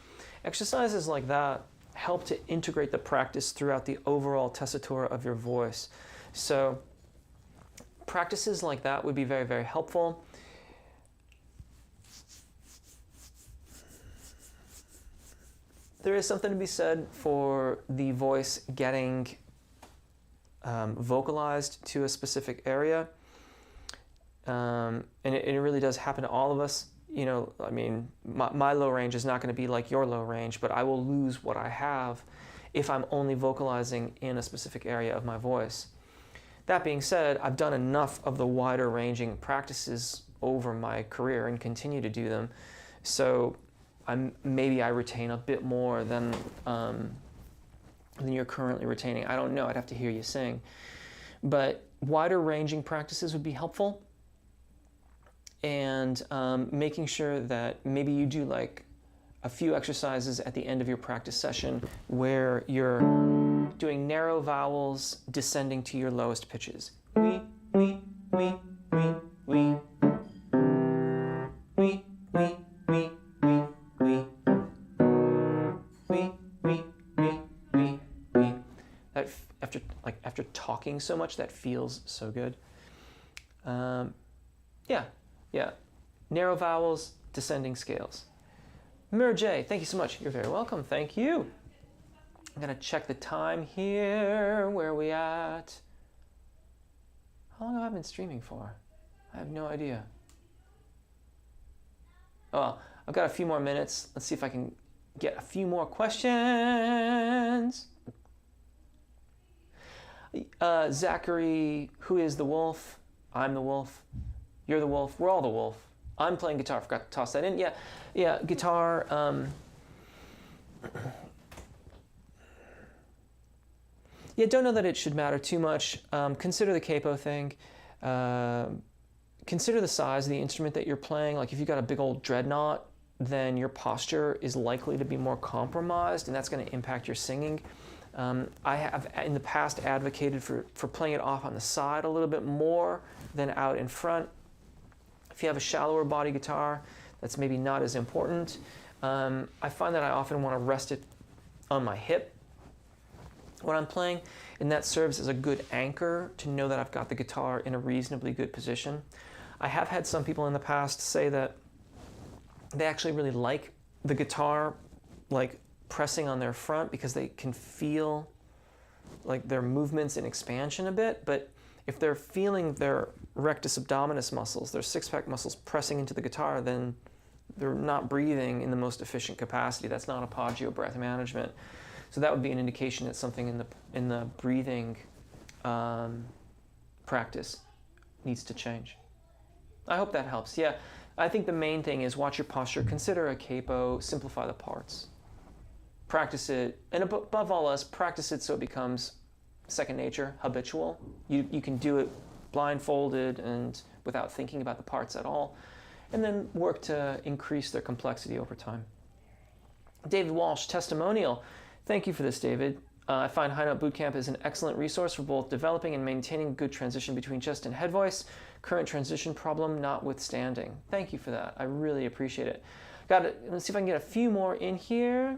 Exercises like that help to integrate the practice throughout the overall tessitura of your voice. So practices like that would be very, very helpful. There is something to be said for the voice getting vocalized to a specific area. And it really does happen to all of us. You know, I mean, my low range is not going to be like your low range, but I will lose what I have if I'm only vocalizing in a specific area of my voice. That being said, I've done enough of the wider ranging practices over my career and continue to do them, so maybe I retain a bit more than you're currently retaining. I don't know, I'd have to hear you sing. But wider ranging practices would be helpful. And making sure that maybe you do like a few exercises at the end of your practice session where you're doing narrow vowels descending to your lowest pitches. Wee, wee, wee, wee, wee. Wee, wee, wee, wee, wee. Wee, wee, wee, wee, wee. That after talking so much, that feels so good. Yeah, narrow vowels, descending scales. Mir J, thank you so much. You're very welcome, thank you. I'm gonna check the time here, where are we at? How long have I been streaming for? I have no idea. Oh, I've got a few more minutes. Let's see if I can get a few more questions. Zachary, who is the wolf? I'm the wolf. You're the wolf. We're all the wolf. I'm playing guitar. Forgot to toss that in. Yeah, guitar. Yeah, don't know that it should matter too much. Consider the capo thing. Consider the size of the instrument that you're playing. Like if you've got a big old dreadnought, then your posture is likely to be more compromised, and that's going to impact your singing. I have in the past advocated for playing it off on the side a little bit more than out in front. If you have a shallower body guitar, that's maybe not as important. I find that I often want to rest it on my hip when I'm playing, and that serves as a good anchor to know that I've got the guitar in a reasonably good position. I have had some people in the past say that they actually really like the guitar like pressing on their front because they can feel like their movements in expansion a bit, but if they're feeling their rectus abdominis muscles, their six-pack muscles pressing into the guitar, then they're not breathing in the most efficient capacity. That's not apogeo breath management. So that would be an indication that something in the breathing practice needs to change. I hope that helps. Yeah, I think the main thing is watch your posture, consider a capo, simplify the parts. Practice it, and above all else, practice it so it becomes second nature, habitual. You can do it blindfolded and without thinking about the parts at all, and then work to increase their complexity over time. David Walsh, testimonial. Thank you for this, David. I find High Note Bootcamp is an excellent resource for both developing and maintaining good transition between chest and head voice. Current transition problem notwithstanding. Thank you for that. I really appreciate it. Let's see if I can get a few more in here.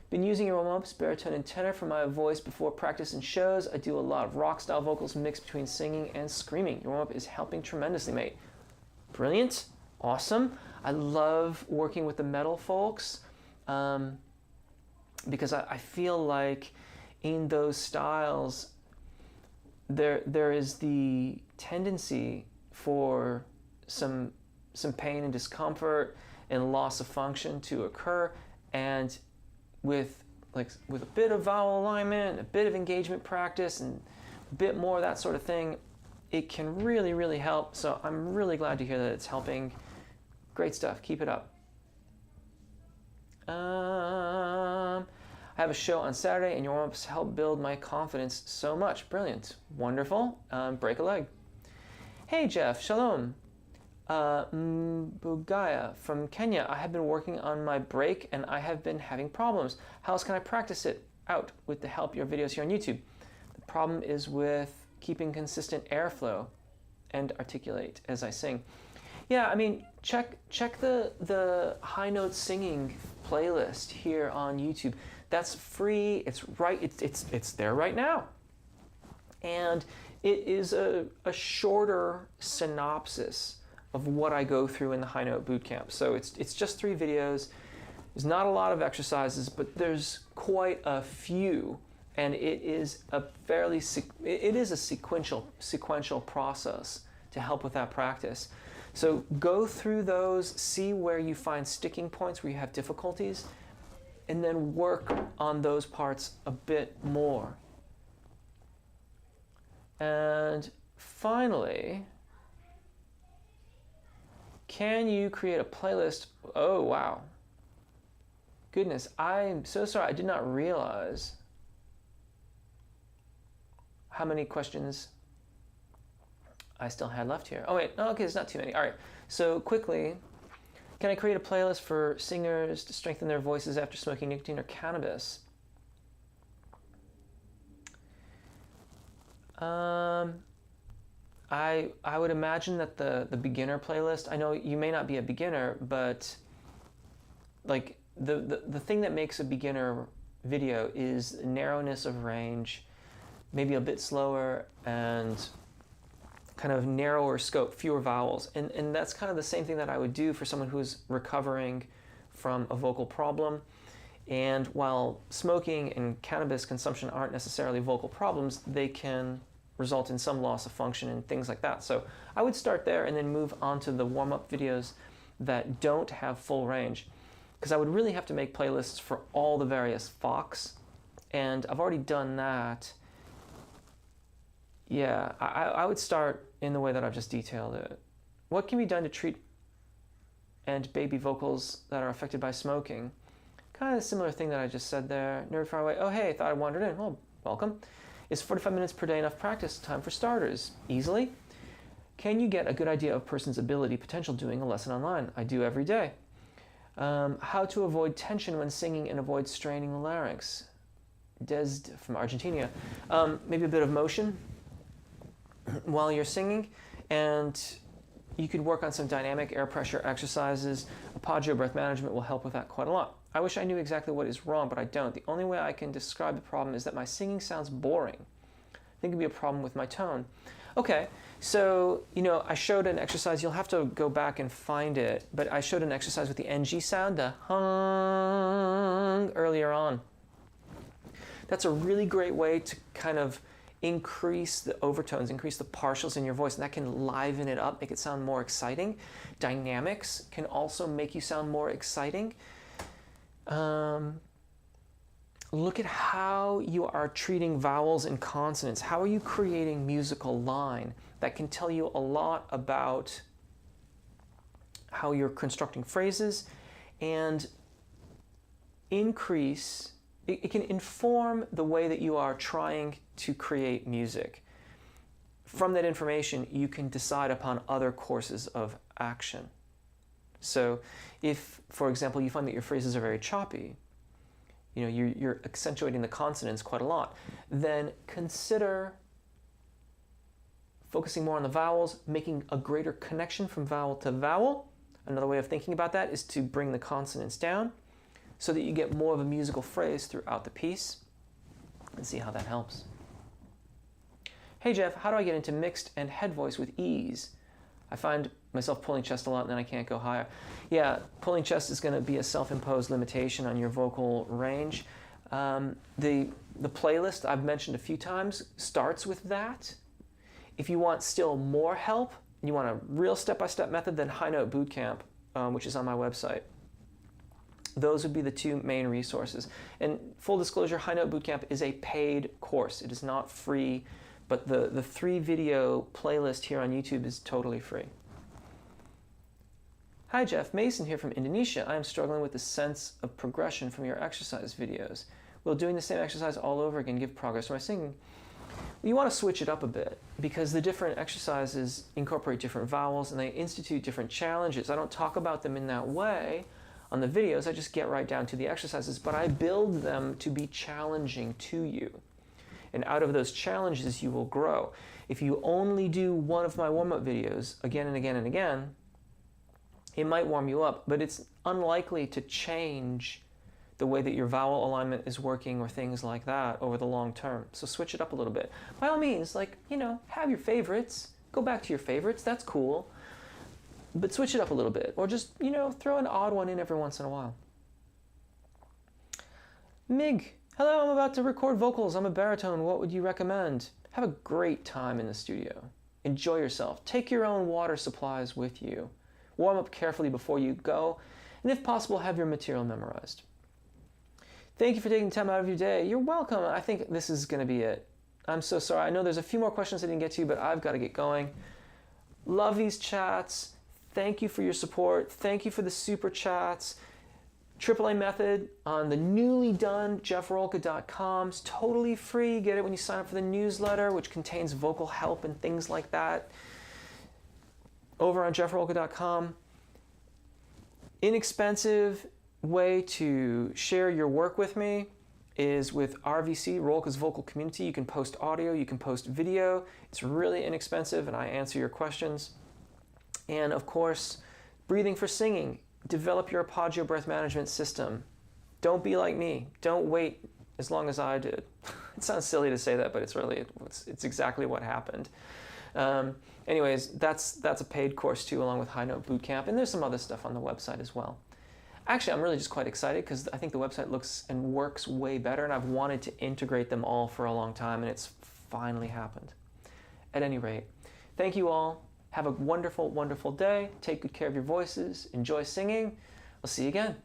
Been using your warm-ups, baritone and tenor for my voice before practice and shows. I do a lot of rock-style vocals mixed between singing and screaming. Your warm-up is helping tremendously, mate. Brilliant. Awesome. I love working with the metal folks. Because I feel like in those styles, there is the tendency for some pain and discomfort and loss of function to occur, and with a bit of vowel alignment, a bit of engagement practice, and a bit more of that sort of thing, it can really, really help. So I'm really glad to hear that it's helping. Great stuff. Keep it up. I have a show on Saturday, and your warm-ups help build my confidence so much. Brilliant. Wonderful. Break a leg. Hey, Jeff. Shalom. Bugaya from Kenya. I have been working on my break, and I have been having problems. How else can I practice it out with the help of your videos here on YouTube? The problem is with keeping consistent airflow and articulate as I sing. Yeah, I mean, check the high note singing playlist here on YouTube. That's free. It's right. It's there right now, and it is a shorter synopsis of what I go through in the High Note Bootcamp. So it's just 3 videos. There's not a lot of exercises, but there's quite a few, and it is a sequential process to help with that practice. So go through those, see where you find sticking points, where you have difficulties, and then work on those parts a bit more. And finally, can you create a playlist? Oh, wow. Goodness, I'm so sorry. I did not realize how many questions I still had left here. Oh, wait. Oh, okay, there's not too many. All right. So quickly, can I create a playlist for singers to strengthen their voices after smoking nicotine or cannabis? I would imagine that the beginner playlist, I know you may not be a beginner, but like the thing that makes a beginner video is narrowness of range, maybe a bit slower, and kind of narrower scope, fewer vowels. And that's kind of the same thing that I would do for someone who's recovering from a vocal problem. And while smoking and cannabis consumption aren't necessarily vocal problems, they can result in some loss of function and things like that. So I would start there and then move on to the warm-up videos that don't have full range, because I would really have to make playlists for all the various Fox, and I've already done that. Yeah, I would start in the way that I've just detailed it. What can be done to treat and baby vocals that are affected by smoking? Kind of a similar thing that I just said there. Nerd far away. Oh, hey, thought I wandered in. Well, welcome. Is 45 minutes per day enough practice time for starters? Easily. Can you get a good idea of a person's ability potential doing a lesson online? I do every day. How to avoid tension when singing and avoid straining the larynx? Desd from Argentina. Maybe a bit of motion while you're singing, and you could work on some dynamic air pressure exercises. Apagio breath management will help with that quite a lot. I wish I knew exactly what is wrong, but I don't. The only way I can describe the problem is that my singing sounds boring. I think it'd be a problem with my tone. Okay, so, I showed an exercise. You'll have to go back and find it, but I showed an exercise with the NG sound, the hung, earlier on. That's a really great way to kind of increase the overtones, increase the partials in your voice, and that can liven it up, make it sound more exciting. Dynamics can also make you sound more exciting. Look at how you are treating vowels and consonants. How are you creating musical line? That can tell you a lot about how you're constructing phrases, and it can inform the way that you are trying to create music. From that information, you can decide upon other courses of action. So if, for example, you find that your phrases are very choppy, you're accentuating the consonants quite a lot, then consider focusing more on the vowels, making a greater connection from vowel to vowel. Another way of thinking about that is to bring the consonants down so that you get more of a musical phrase throughout the piece, and see how that helps. Hey Jeff, how do I get into mixed and head voice with ease? I find myself pulling chest a lot and then I can't go higher. Yeah, pulling chest is going to be a self-imposed limitation on your vocal range. The playlist I've mentioned a few times starts with that. If you want still more help, and you want a real step-by-step method, then High Note Bootcamp, which is on my website. Those would be the two main resources. And full disclosure, High Note Bootcamp is a paid course. It is not free, but the 3-video playlist here on YouTube is totally free. Hi Jeff, Mason here from Indonesia. I am struggling with the sense of progression from your exercise videos. Will doing the same exercise all over again give progress to my singing? You want to switch it up a bit, because the different exercises incorporate different vowels and they institute different challenges. I don't talk about them in that way on the videos. I just get right down to the exercises, but I build them to be challenging to you. And out of those challenges, you will grow. If you only do one of my warm-up videos again and again and again, it might warm you up, but it's unlikely to change the way that your vowel alignment is working or things like that over the long term. So switch it up a little bit. By all means, have your favorites. Go back to your favorites. That's cool. But switch it up a little bit. Or just, throw an odd one in every once in a while. Mig, hello, I'm about to record vocals. I'm a baritone. What would you recommend? Have a great time in the studio. Enjoy yourself. Take your own water supplies with you. Warm up carefully before you go. And if possible, have your material memorized. Thank you for taking time out of your day. You're welcome. I think this is going to be it. I'm so sorry. I know there's a few more questions I didn't get to, but I've got to get going. Love these chats. Thank you for your support. Thank you for the super chats. AAA method on the newly done jeffrolka.com. It's totally free. Get it when you sign up for the newsletter, which contains vocal help and things like that. Over on jeffrolka.com. Inexpensive way to share your work with me is with RVC, Rolka's Vocal Community. You can post audio, you can post video. It's really inexpensive, and I answer your questions. And of course, breathing for singing. Develop your Apagio breath management system. Don't be like me. Don't wait as long as I did. It sounds silly to say that, but it's exactly what happened. Anyways, that's a paid course too, along with High Note Bootcamp, and there's some other stuff on the website as well. Actually, I'm really just quite excited because I think the website looks and works way better, and I've wanted to integrate them all for a long time, and it's finally happened. at any rate. Thank you all. Have a wonderful, wonderful day. Take good care of your voices. Enjoy singing. I'll see you again.